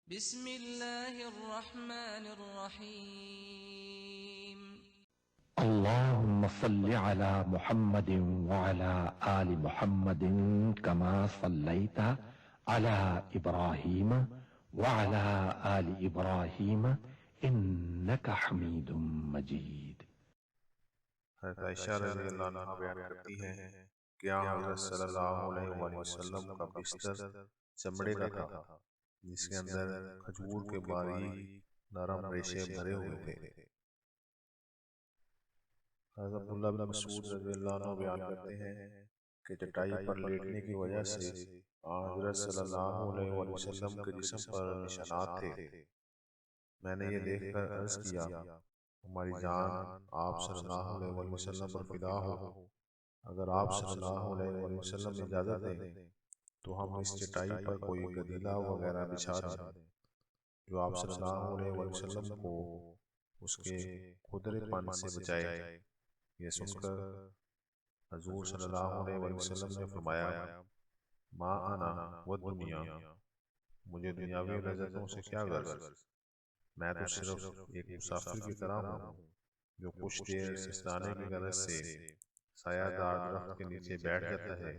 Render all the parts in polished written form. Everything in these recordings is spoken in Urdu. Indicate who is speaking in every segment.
Speaker 1: بسم الله الرحمن الرحيم.
Speaker 2: اللهم صل على محمد وعلى آل محمد كما صليت على إبراهيم وعلى آل إبراهيم إنك حميد مجيد.
Speaker 3: حضرت عائشہ رضی اللہ عنہ بیان کرتی ہیں کہ حضرت صلی اللہ علیہ وآلہ وسلم کا بستر چمڑے کا تھا جس کے اندر کھجور کے باریک نرم ریشے بھرے ہوئے تھے۔ حضرت عبداللہ بن مسعود رضی اللہ عنہ بیان کرتے ہیں کہ چٹائی پر لیٹنے کی وجہ سے حضرت صلی اللہ علیہ وآلہ وسلم کے جسم پر نشانات تھے۔ میں نے یہ دیکھ کر عرض کیا، ہماری جان آپ صلی اللہ علیہ وآلہ وسلم پر فدا ہو، اگر آپ صلی اللہ علیہ وآلہ وسلم اجازت دیں تو ہم اس چٹائی پر کوئی گدیلا وغیرہ بچھا دیں جو آپ صلی اللہ علیہ وآلہ وسلم کو اس کے کھدرے پن سے بچائے۔ یہ سن کر حضور صلی اللہ علیہ وآلہ وسلم نے فرمایا، ما انا والدنیا، مجھے دنیاوی لذتوں سے کیا غرض، میں تو صرف ایک مسافر کی طرح ہوں جو کچھ دیر سستانے کی غرض سے سایہ دار درخت کے نیچے بیٹھ جاتا ہے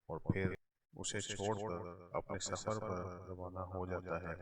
Speaker 3: اور پھر اسے چھوڑ کر اپنے سفر پر روانہ ہو جاتا ہے۔